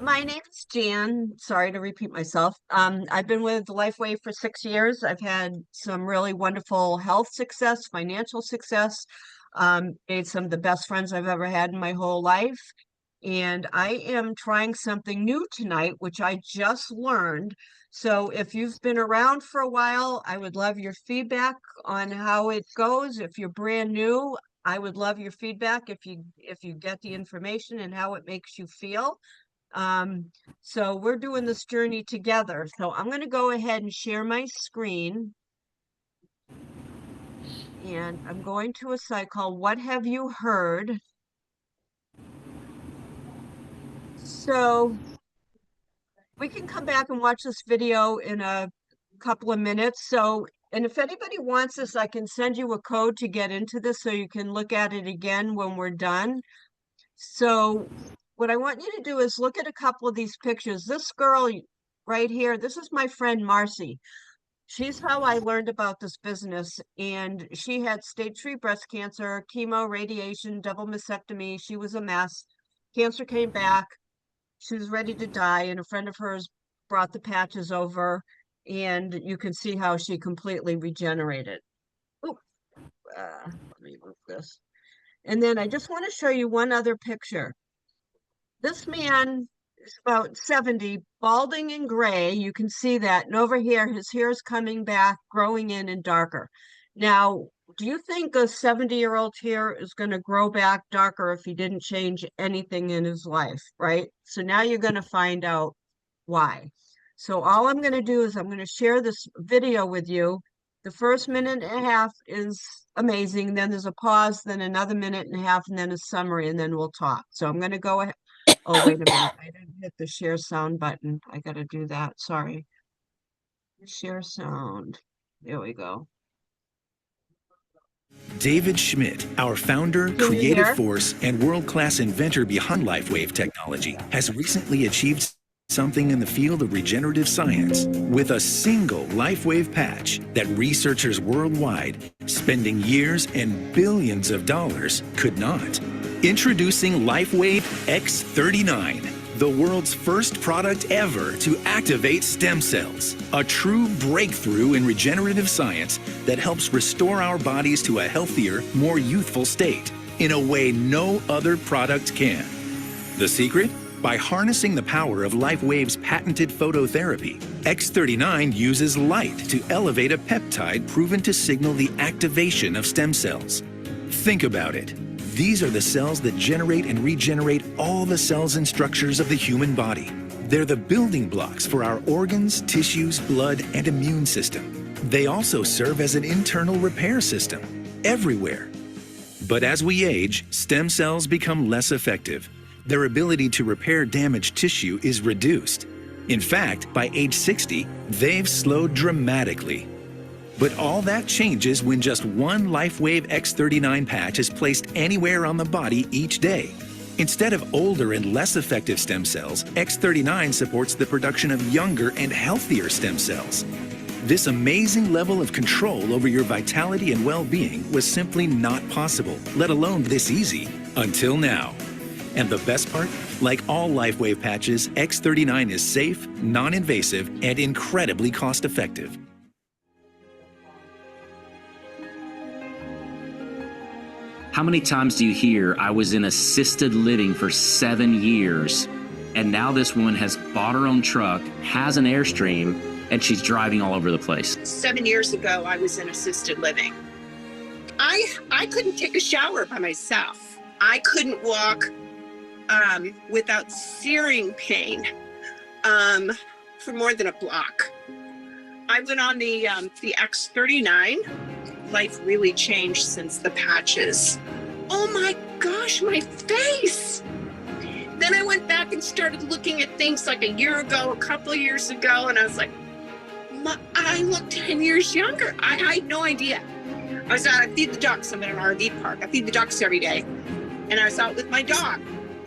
My name is Jan. Sorry to repeat myself. I've been with LifeWave for 6 years. I've had some really wonderful health success, financial success, made some of the best friends I've ever had in my whole life. And I am trying something new tonight, which I just learned. So if you've been around for a while, I would love your feedback on how it goes. If you're brand new, I would love your feedback if you get the information and how it makes you feel. Um, so we're doing this journey together. So I'm going to go ahead and share my screen. And I'm going to a site called What Have You Heard? So we can come back and watch this video in a couple of minutes. So, and if anybody wants this, I can send you a code to get into this so you can look at it again when we're done. So what I want you to do is look at a couple of these pictures. This girl right here, this is my friend Marcy. She's how I learned about this business. And she had stage 3 breast cancer, chemo, radiation, double mastectomy. She was a mess. Cancer came back. She was ready to die. And a friend of hers brought the patches over. And you can see how she completely regenerated. Oh, let me move this. And then I just want to show you one other picture. This man is about 70, balding and gray. You can see that. And over here, his hair is coming back, growing in and darker. Now, do you think a 70-year-old hair is going to grow back darker if he didn't change anything in his life, right? So now you're going to find out why. So all I'm going to do is I'm going to share this video with you. The first minute and a half is amazing. Then there's a pause, then another minute and a half, and then a summary, and then we'll talk. So I'm going to go ahead. Oh, wait a minute. I didn't hit the share sound button. I got to do that. Sorry. Share sound. There we go. David Schmidt, our founder, creative force, and world-class inventor behind LifeWave technology, has recently achieved something in the field of regenerative science with a single LifeWave patch that researchers worldwide, spending years and billions of dollars, could not. Introducing LifeWave X39, the world's first product ever to activate stem cells, a true breakthrough in regenerative science that helps restore our bodies to a healthier, more youthful state in a way no other product can. The secret? By harnessing the power of LifeWave's patented phototherapy, X39 uses light to elevate a peptide proven to signal the activation of stem cells. Think about it. These are the cells that generate and regenerate all the cells and structures of the human body. They're the building blocks for our organs, tissues, blood, and immune system. They also serve as an internal repair system everywhere. But as we age, stem cells become less effective. Their ability to repair damaged tissue is reduced. In fact, by age 60, they've slowed dramatically. But all that changes when just one LifeWave X39 patch is placed anywhere on the body each day. Instead of older and less effective stem cells, X39 supports the production of younger and healthier stem cells. This amazing level of control over your vitality and well-being was simply not possible, let alone this easy, until now. And the best part? Like all LifeWave patches, X39 is safe, non-invasive, and incredibly cost-effective. How many times do you hear, I was in assisted living for 7 years, and now this woman has bought her own truck, has an Airstream, and she's driving all over the place? 7 years ago, I was in assisted living. I couldn't take a shower by myself. I couldn't walk without searing pain for more than a block. I went on the X39. Life really changed since the patches. Oh my gosh, my face! Then I went back and started looking at things like a year ago, a couple of years ago, and I was like, I look 10 years younger. I had no idea. I feed the ducks. I'm in an RV park. I feed the ducks every day. And I was out with my dog,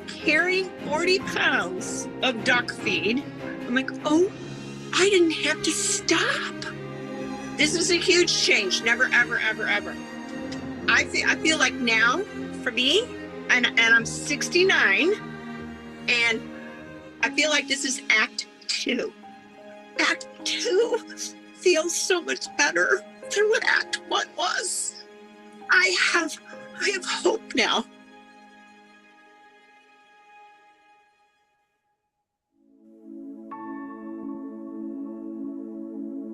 carrying 40 pounds of duck feed. I'm like, oh, I didn't have to stop. This is a huge change. Never, ever, ever, ever. I feel like now, for me, and I'm 69, and I feel like this is act 2. Act 2 feels so much better than what act 1 was. I have hope now.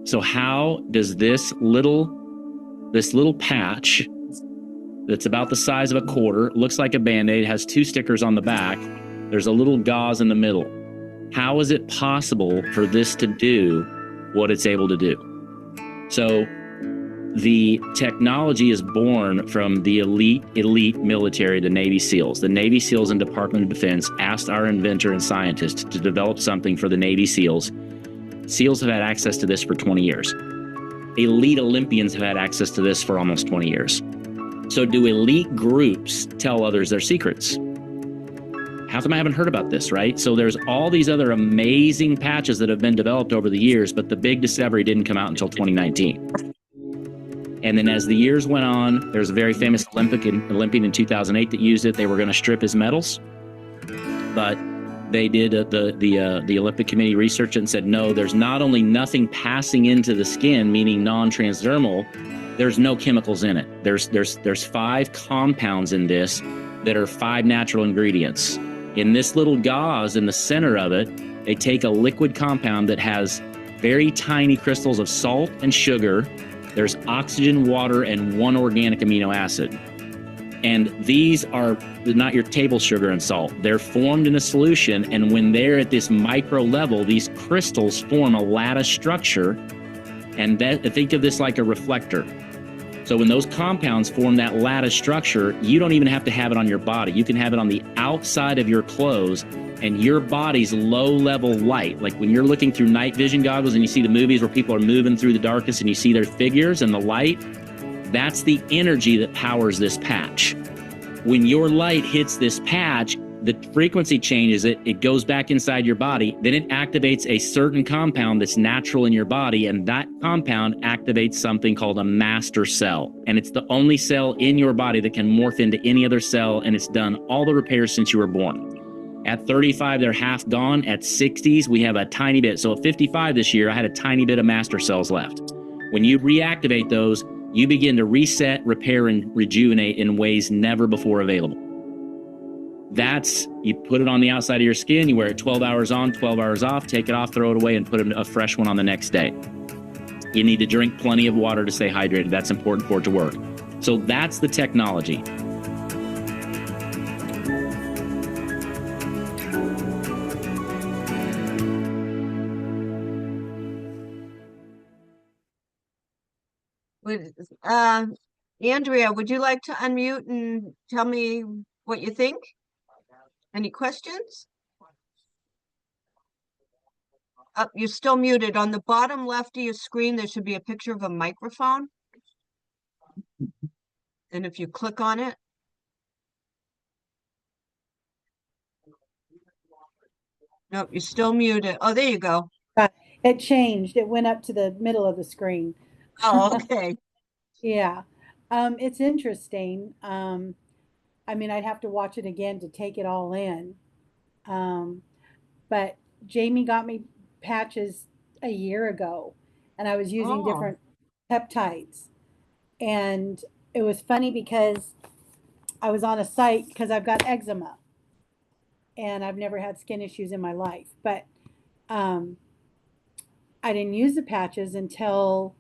So how does this little patch that's about the size of a quarter, looks like a Band-Aid, has 2 stickers on the back, there's a little gauze in the middle. How is it possible for this to do what it's able to do? So the technology is born from the elite military, the Navy SEALs. The Navy SEALs and Department of Defense asked our inventor and scientist to develop something for the Navy SEALs. SEALs have had access to this for 20 years. Elite Olympians have had access to this for almost 20 years. So do elite groups tell others their secrets? How come I haven't heard about this, right? So there's all these other amazing patches that have been developed over the years, but the big discovery didn't come out until 2019. And then as the years went on, there's a very famous Olympian in 2008 that used it. They were going to strip his medals, but they did the Olympic Committee researched it and said, no, there's not only nothing passing into the skin, meaning non-transdermal, there's no chemicals in it. There's 5 compounds in this that are 5 natural ingredients. In this little gauze in the center of it, they take a liquid compound that has very tiny crystals of salt and sugar. There's oxygen, water, and 1 organic amino acid. And these are not your table sugar and salt. They're formed in a solution, and when they're at this micro level, these crystals form a lattice structure, and think of this like a reflector. So when those compounds form that lattice structure, you don't even have to have it on your body. You can have it on the outside of your clothes, and your body's low-level light. Like when you're looking through night vision goggles and you see the movies where people are moving through the darkness and you see their figures and the light, that's the energy that powers this patch. When your light hits this patch, the frequency changes it goes back inside your body, then it activates a certain compound that's natural in your body, and that compound activates something called a master cell. And it's the only cell in your body that can morph into any other cell, and it's done all the repairs since you were born. At 35, they're half gone. At 60s, we have a tiny bit. So at 55 this year, I had a tiny bit of master cells left. When you reactivate those, you begin to reset, repair, and rejuvenate in ways never before available. You put it on the outside of your skin, you wear it 12 hours on, 12 hours off, take it off, throw it away, and put a fresh one on the next day. You need to drink plenty of water to stay hydrated. That's important for it to work. So that's the technology. Andrea, would you like to unmute and tell me what you think? Any questions? You're still muted. On the bottom left of your screen, there should be a picture of a microphone. And if you click on it. Nope, you're still muted. Oh, there you go. It changed. It went up to the middle of the screen. Oh, okay. Yeah. It's interesting. I mean, I'd have to watch it again to take it all in. But Jamie got me patches a year ago, and I was using different peptides. And it was funny because I was on a site because I've got eczema and I've never had skin issues in my life. But I didn't use the patches until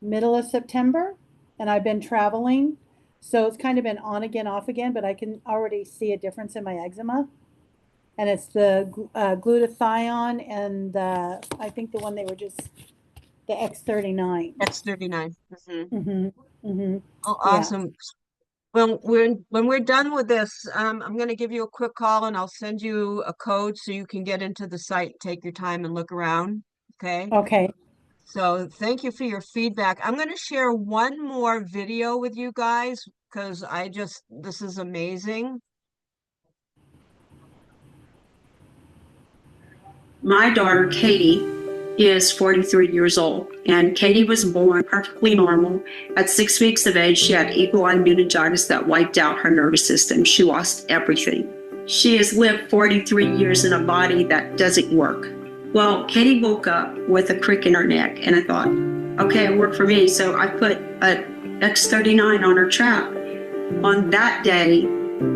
middle of September, and I've been traveling. So it's kind of been on again, off again, but I can already see a difference in my eczema. And it's the glutathione and I think the one they were just, the X39. X39. Mm-hmm. Oh, awesome. Yeah. When we're done with this, I'm going to give you a quick call and I'll send you a code so you can get into the site, take your time and look around. Okay. Okay. So thank you for your feedback. I'm going to share one more video with you guys because this is amazing. My daughter, Katie, is 43 years old, and Katie was born perfectly normal. At 6 weeks of age, she had equine meningitis that wiped out her nervous system. She lost everything. She has lived 43 years in a body that doesn't work. Well, Katie woke up with a crick in her neck, and I thought, okay, it worked for me. So I put a X39 on her trap. On that day,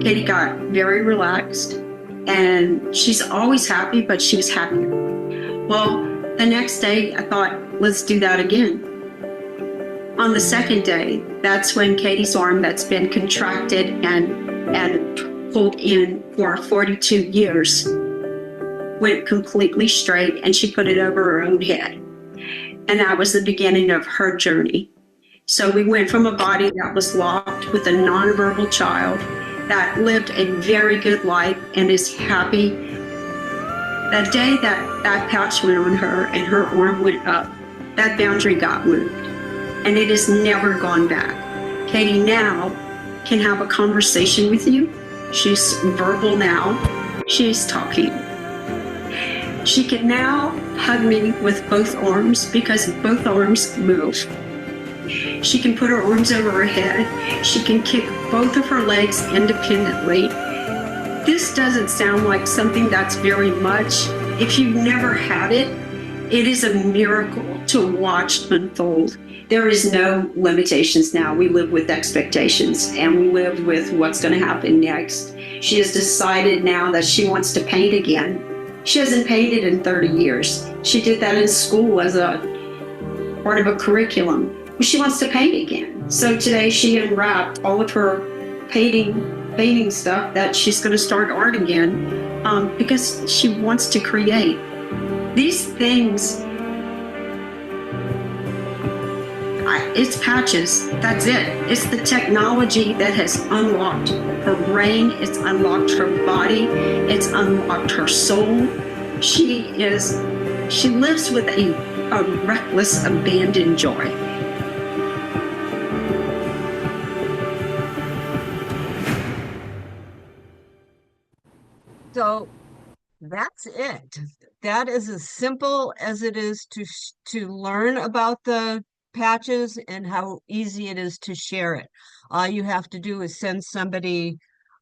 Katie got very relaxed, and she's always happy, but she was happier. Well, the next day, I thought, let's do that again. On the second day, that's when Katie's arm that's been contracted and pulled in for 42 years went completely straight, and she put it over her own head. And that was the beginning of her journey. So we went from a body that was locked with a nonverbal child that lived a very good life and is happy. That day that patch went on her and her arm went up, that boundary got moved. And it has never gone back. Katie now can have a conversation with you. She's verbal now. She's talking. She can now hug me with both arms because both arms move. She can put her arms over her head. She can kick both of her legs independently. This doesn't sound like something that's very much. If you've never had it, it is a miracle to watch unfold. There is no limitations now. We live with expectations, and we live with what's going to happen next. She has decided now that she wants to paint again. She hasn't painted in 30 years. She did that in school as a part of a curriculum. She wants to paint again. So today she unwrapped all of her painting stuff that she's going to start art again because she wants to create. These things, it's patches, that's it. It's the technology that has unlocked her brain, it's unlocked her body, it's unlocked her soul. She lives with a reckless, abandoned joy. So that's it. That is as simple as it is to learn about the patches and how easy it is to share it. All you have to do is send somebody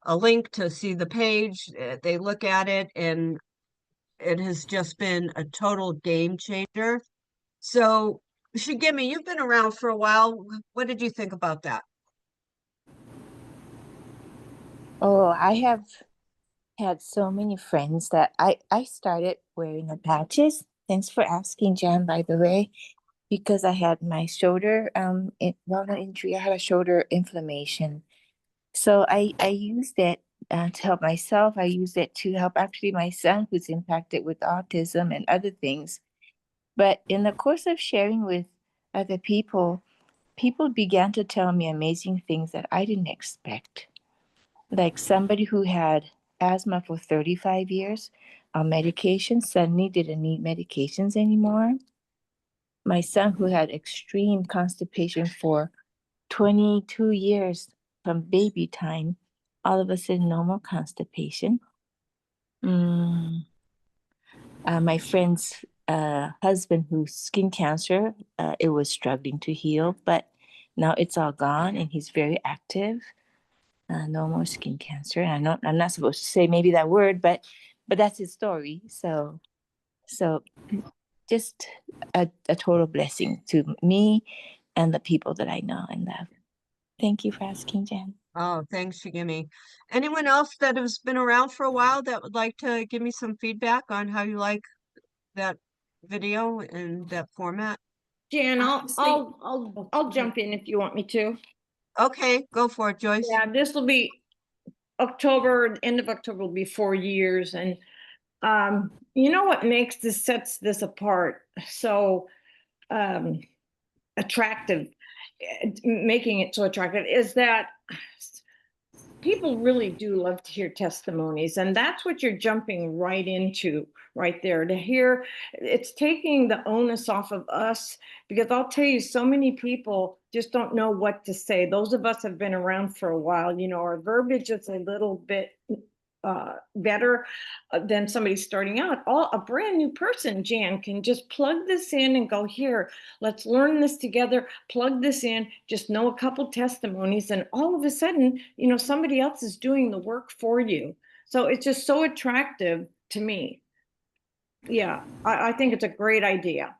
a link to see the page. They look at it, and it has just been a total game changer. So, Shigemi, you've been around for a while. What did you think about that? Oh, I have had so many friends that I started wearing the patches. Thanks for asking, Jan, by the way, because I had my shoulder walnut injury. I had a shoulder inflammation. So I used it to help myself. I used it to help actually my son who's impacted with autism and other things. But in the course of sharing with other people, people began to tell me amazing things that I didn't expect. Like somebody who had asthma for 35 years on medication suddenly didn't need medications anymore. My son who had extreme constipation for 22 years from baby time, all of a sudden no more constipation. My friend's husband who's skin cancer, it was struggling to heal, but now it's all gone and he's very active. No more skin cancer. I'm not supposed to say maybe that word, but that's his story. So just a total blessing to me and the people that I know and love. Thank you for asking, Jen. Oh, thanks, Shigemi. Anyone else that has been around for a while that would like to give me some feedback on how you like that video and that format? Jan, I'll jump in if you want me to. Okay, go for it, Joyce. Yeah, this will be October, end of October will be 4 years. And you know what sets this apart so attractive, making it so attractive is that people really do love to hear testimonies, and that's what you're jumping right into right there to hear. It's taking the onus off of us, because I'll tell you, so many people just don't know what to say. Those of us have been around for a while, our verbiage is a little bit better than somebody starting out. A brand new person, Jan, can just plug this in and go, here, let's learn this together, plug this in, just know a couple testimonies, and all of a sudden, somebody else is doing the work for you. So it's just so attractive to me. Yeah, I think it's a great idea.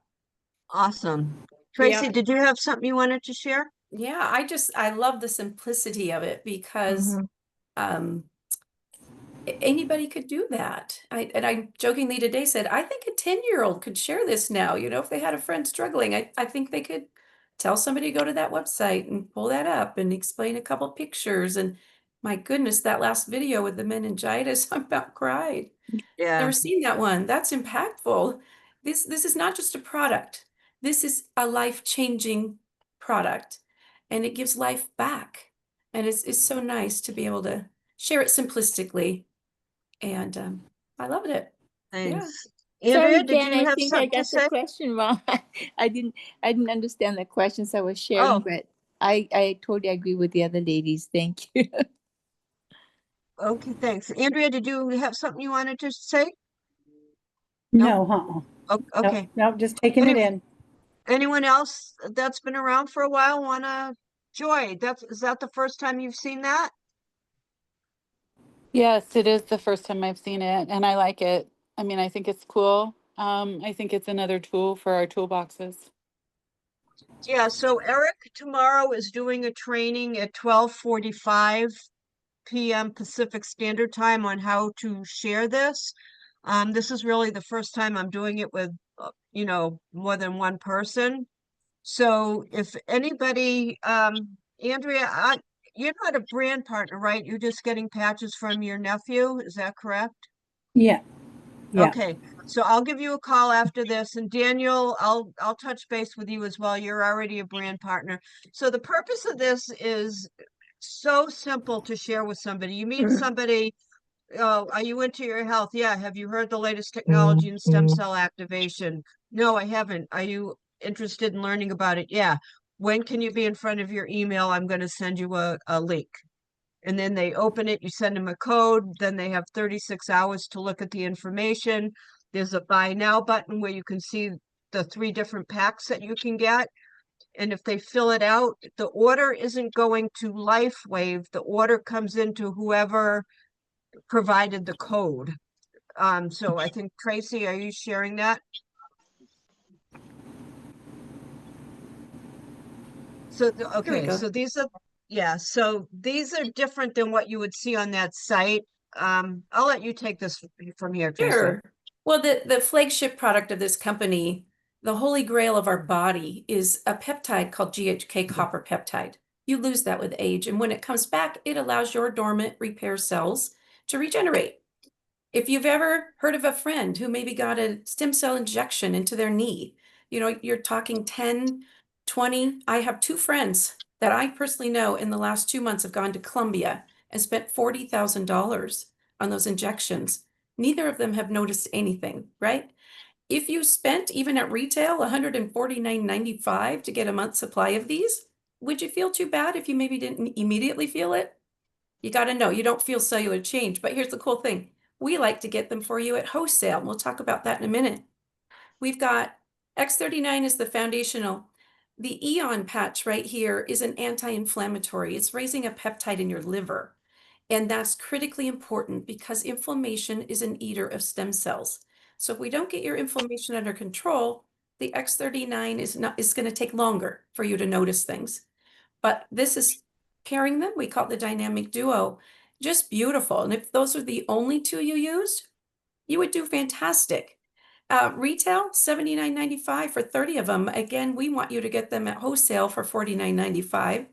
Awesome. Tracy, Yeah. did you have something you wanted to share? Yeah, I love the simplicity of it because um anybody could do that. I jokingly today said, I think a 10-year-old could share this now. You know, if they had a friend struggling, I think they could tell somebody to go to that website and pull that up and explain a couple pictures. And my goodness, that last video with the meningitis, I about cried. Yeah, Never seen that one. That's impactful. This is not just a product. This is a life-changing product, and it gives life back. And it's so nice to be able to share it simplistically. And I loved it. Yeah. thanks. Sorry, Andrea, did Jen, you I have think I something to got the say? question wrong. I didn't understand the questions I was sharing, Oh, but I totally agree with the other ladies. Thank you. okay, thanks. Andrea, did you have something you wanted to say? No, Oh, no, okay. no, just taking it in. Anyone else that's been around for a while wanna Joy? Is that the first time you've seen that? Yes, it is the first time I've seen it, and I like it. I mean, I think it's cool. I think it's another tool for our toolboxes. Yeah, so Eric tomorrow is doing a training at 12:45 p.m. Pacific Standard Time on how to share this. This is really the first time I'm doing it with, more than one person. So if anybody, Andrea, you're not a brand partner, right? You're just getting patches from your nephew, is that correct? Yeah, yeah. Okay, so I'll give you a call after this, and Daniel, I'll touch base with you as well. You're already a brand partner. So the purpose of this is so simple to share with somebody. You meet somebody, oh, are you into your health? Yeah. Have you heard the latest technology in stem cell activation? No, I haven't. Are you interested in learning about it? Yeah. When can you be in front of your email? I'm going to send you a link. And then they open it, you send them a code, then they have 36 hours to look at the information. There's a buy now button where you can see the 3 different packs that you can get. And if they fill it out, the order isn't going to LifeWave. The order comes into whoever provided the code. So I think Tracy, are you sharing that? So, Here we okay, go. so so these are different than what you would see on that site. I'll let you take this from here, Tracy. Sure. Well, the flagship product of this company, the holy grail of our body, is a peptide called GHK copper peptide. You lose that with age, and when it comes back, it allows your dormant repair cells to regenerate. If you've ever heard of a friend who maybe got a stem cell injection into their knee, you're talking 10, 20. I have 2 friends that I personally know in the last 2 months have gone to Colombia and spent $40,000 on those injections. Neither of them have noticed anything, right? If you spent, even at retail, $149.95 to get a month's supply of these, would you feel too bad if you maybe didn't immediately feel it? You got to know you don't feel cellular change. But here's the cool thing. We like to get them for you at wholesale. We'll talk about that in a minute. We've got X39 is the foundational. The Aeon patch right here is an anti-inflammatory. It's raising a peptide in your liver. And that's critically important because inflammation is an eater of stem cells. So if we don't get your inflammation under control, the X39 is going to take longer for you to notice things. But this is pairing them. We call it the dynamic duo. Just beautiful. And if those are the only 2 you used, you would do fantastic. Retail, $79.95 for 30 of them. Again, we want you to get them at wholesale for $49.95.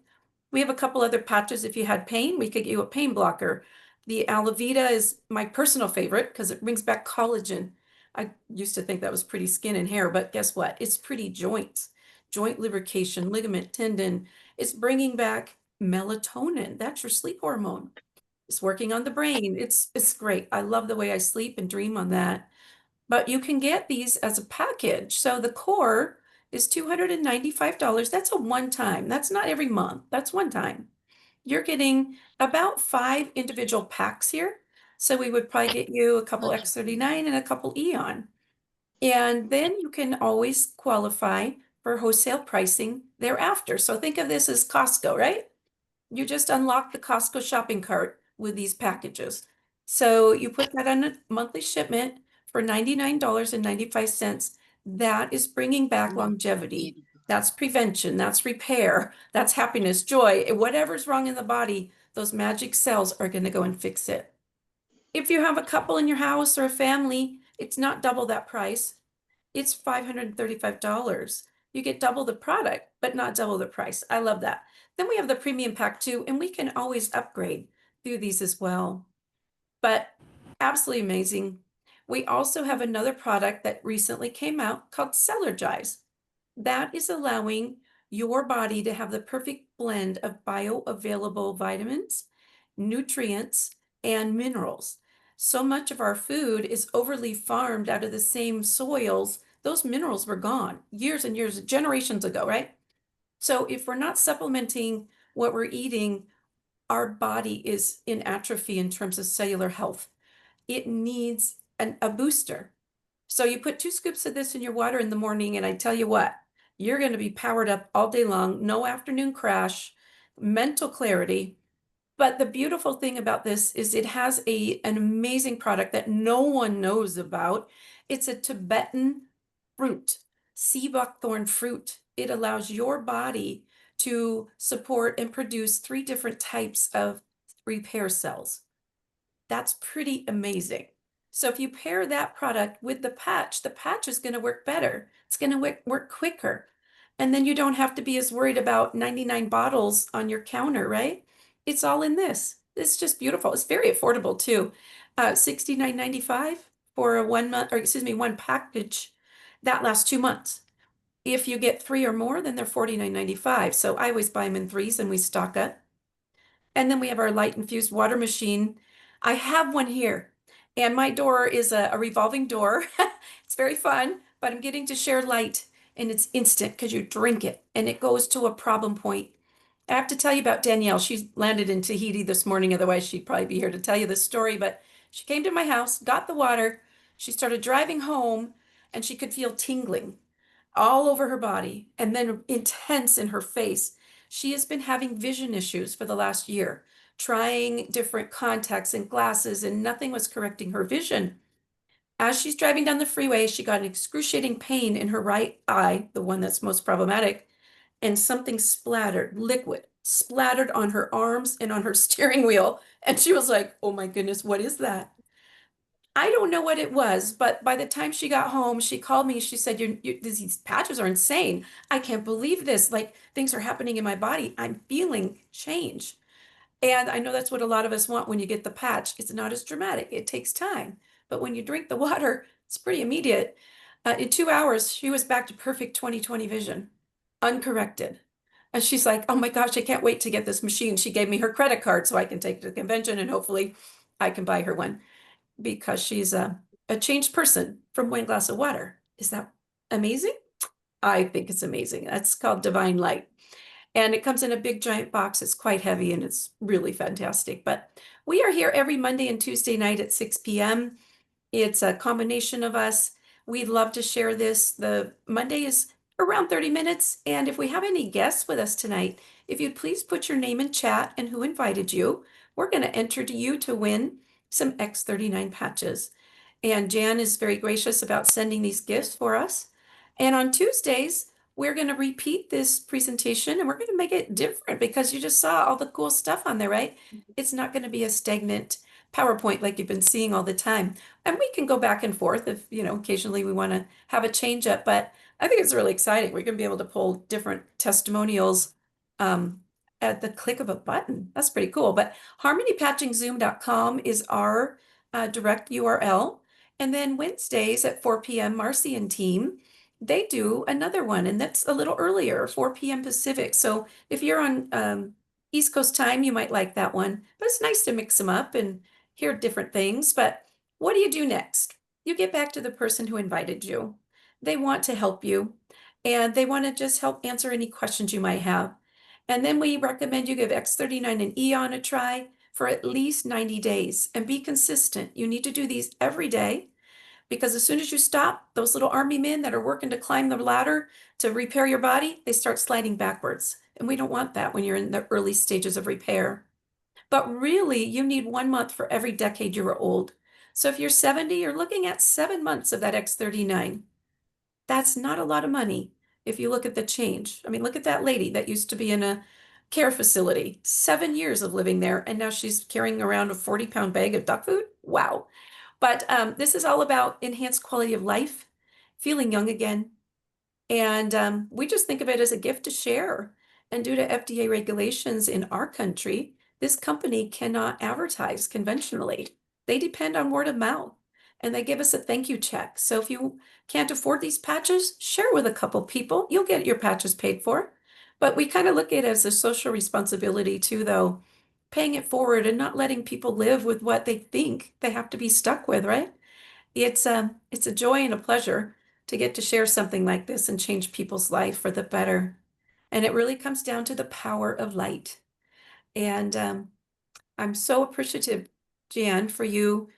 We have a couple other patches. If you had pain, we could get you a pain blocker. The aloe vera is my personal favorite because it brings back collagen. I used to think that was pretty skin and hair, but guess what? It's pretty joints, joint lubrication, ligament, tendon. It's bringing back melatonin. That's your sleep hormone. It's working on the brain. It's great. I love the way I sleep and dream on that. But you can get these as a package. So the core is $295. That's a one time. That's not every month. That's one time. You're getting about 5 individual packs here. So we would probably get you a couple X39 and a couple Aeon. And then you can always qualify for wholesale pricing thereafter. So think of this as Costco, right? You just unlock the Costco shopping cart with these packages. So you put that on a monthly shipment for $99.95. That is bringing back longevity. That's prevention. That's repair. That's happiness, joy. Whatever's wrong in the body, those magic cells are going to go and fix it. If you have a couple in your house or a family, it's not double that price. It's $535. You get double the product, but not double the price. I love that. Then we have the premium pack too, and we can always upgrade through these as well. But absolutely amazing. We also have another product that recently came out called Cellergize. That is allowing your body to have the perfect blend of bioavailable vitamins, nutrients, and minerals. So much of our food is overly farmed out of the same soils. Those minerals were gone years and years, generations ago, right? So if we're not supplementing what we're eating, our body is in atrophy in terms of cellular health. It needs a booster. So you put 2 scoops of this in your water in the morning, and I tell you what, you're going to be powered up all day long, no afternoon crash, mental clarity. But the beautiful thing about this is it has an amazing product that no one knows about. It's a Tibetan fruit, sea buckthorn fruit. It allows your body to support and produce 3 different types of repair cells. That's pretty amazing. So if you pair that product with the patch is going to work better. It's going to work quicker. And then you don't have to be as worried about 99 bottles on your counter, right? It's all in this. It's just beautiful. It's very affordable too. $69.95 for a 1 month, or excuse me, 1 package. That lasts 2 months. If you get 3 or more, then they're $49.95. So I always buy them in 3s and we stock up. And then we have our light infused water machine. I have one here, and my door is a revolving door. It's very fun, but I'm getting to share light, and it's instant because you drink it and it goes to a problem point. I have to tell you about Danielle. She landed in Tahiti this morning. Otherwise, she'd probably be here to tell you this story. But she came to my house, got the water. She started driving home, and she could feel tingling all over her body and then intense in her face. She has been having vision issues for the last year, trying different contacts and glasses, and nothing was correcting her vision. As she's driving down the freeway, she got an excruciating pain in her right eye, the one that's most problematic, and something splattered, liquid, splattered on her arms and on her steering wheel. And she was like, oh my goodness, what is that? I don't know what it was, but by the time she got home, she called me. She said, these patches are insane. I can't believe this. Like, things are happening in my body. I'm feeling change. And I know that's what a lot of us want when you get the patch. It's not as dramatic. It takes time. But when you drink the water, it's pretty immediate. In 2 hours, she was back to perfect 20/20 vision, uncorrected. And she's like, oh my gosh, I can't wait to get this machine. She gave me her credit card so I can take it to the convention and hopefully I can buy her one, because she's a changed person from 1 glass of water. Is that amazing? I think it's amazing. That's called Divine Light. And it comes in a big giant box. It's quite heavy and it's really fantastic. But we are here every Monday and Tuesday night at 6 p.m. It's a combination of us. We'd love to share this. The Monday is around 30 minutes. And if we have any guests with us tonight, if you'd please put your name in chat and who invited you, we're going to enter you to win some X39 patches. And Jan is very gracious about sending these gifts for us. And on Tuesdays, we're going to repeat this presentation and we're going to make it different because you just saw all the cool stuff on there, right? It's not going to be a stagnant PowerPoint like you've been seeing all the time. And we can go back and forth if, occasionally we want to have a change up, but I think it's really exciting. We're going to be able to pull different testimonials at the click of a button. That's pretty cool. But harmonypatchingzoom.com is our direct URL. And then Wednesdays at 4 p.m., Marcy and team, they do another one, and that's a little earlier, 4 p.m. Pacific. So if you're on East Coast time, you might like that one. But it's nice to mix them up and hear different things. But what do you do next? You get back to the person who invited you. They want to help you, and they want to just help answer any questions you might have. And then we recommend you give X39 and Aeon a try for at least 90 days and be consistent. You need to do these every day, because as soon as you stop, those little army men that are working to climb the ladder to repair your body, they start sliding backwards. And we don't want that when you're in the early stages of repair. But really, you need 1 month for every decade you're old. So if you're 70, you're looking at 7 months of that X39. That's not a lot of money if you look at the change. I mean, look at that lady that used to be in a care facility, 7 years of living there, and now she's carrying around a 40-pound bag of duck food. Wow. But this is all about enhanced quality of life, feeling young again. And we just think of it as a gift to share. And due to FDA regulations in our country, this company cannot advertise conventionally. They depend on word of mouth, and they give us a thank you check. So if you can't afford these patches, share with a couple people. You'll get your patches paid for. But we kind of look at it as a social responsibility too, though, paying it forward and not letting people live with what they think they have to be stuck with, right? It's a joy and a pleasure to get to share something like this and change people's life for the better. And it really comes down to the power of light. And I'm so appreciative, Jan, for you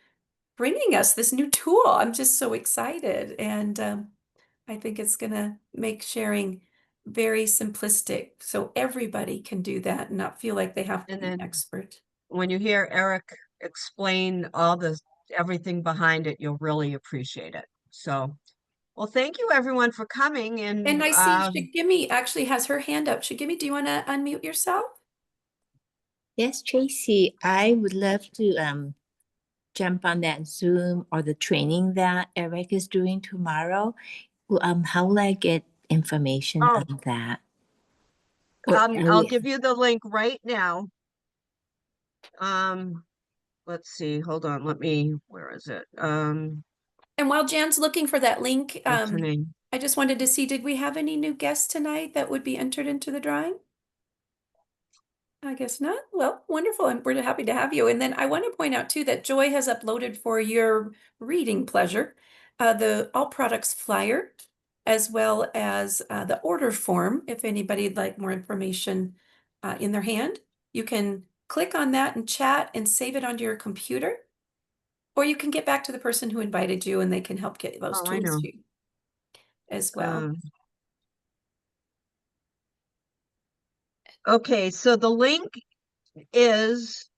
bringing us this new tool. I'm just so excited. And I think it's going to make sharing very simplistic so everybody can do that and not feel like they have to And be an then expert. when you hear Eric explain all the everything behind it, you'll really appreciate it. So, well, thank you everyone for coming. And I see Shigimi actually has her hand up. Shigimi, do you want to unmute yourself? Yes, Tracy, I would love to jump on that Zoom or the training that Eric is doing tomorrow. How will I get information Oh, on that? I'll give you the link right now. Let's see. Hold on. Where is it? And while Jan's looking for that link, What's her name? I just wanted to see, did we have any new guests tonight that would be entered into the drawing? I guess not. Well, wonderful. And we're happy to have you. And then I want to point out too that Joy has uploaded for your reading pleasure the all products flyer, as well as the order form. If anybody'd like more information in their hand, you can click on that and chat and save it onto your computer. Or you can get back to the person who invited you and they can help get those Oh, I tools know. to you as well. Okay, so the link is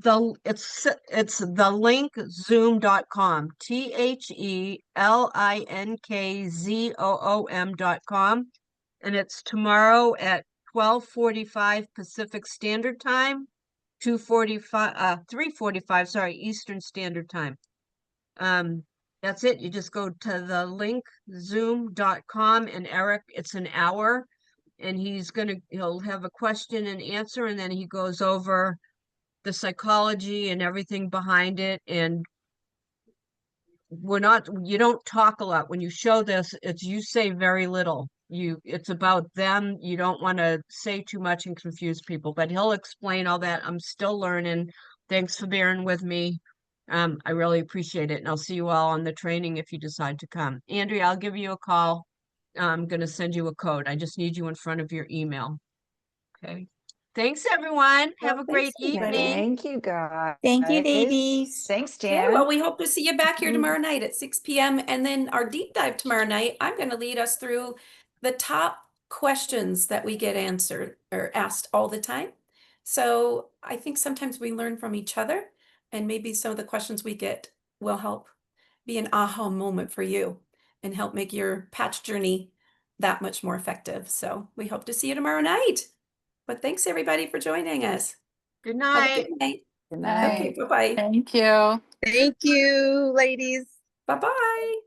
it's the link zoom.com, THELINKZOOM.com, and it's tomorrow at 12:45 Pacific Standard Time, 3:45, sorry, Eastern Standard Time. That's it. You just go to the link zoom.com, and Eric, it's an hour, and he'll have a question and answer, and then he goes over the psychology and everything behind it. And you don't talk a lot when you show this. You say very little. It's about them. You don't want to say too much and confuse people, but he'll explain all that. I'm still learning. Thanks for bearing with me. I really appreciate it, and I'll see you all on the training if you decide to come. Andrea, I'll give you a call. I'm going to send you a code. I just need you in front of your email. Okay. Thanks, everyone. Have a great evening. Thank you, guys. Thank you, ladies. Thanks, Okay, Jan. well, we hope to see you back here tomorrow night at 6 p.m. And then our deep dive tomorrow night, I'm going to lead us through the top questions that we get answered or asked all the time. So I think sometimes we learn from each other, and maybe some of the questions we get will help be an aha moment for you and help make your patch journey that much more effective. So we hope to see you tomorrow night. But thanks everybody for joining us. Good Have a night. good night. Good night. Okay, bye-bye. Thank you. Thank you, ladies. Bye-bye.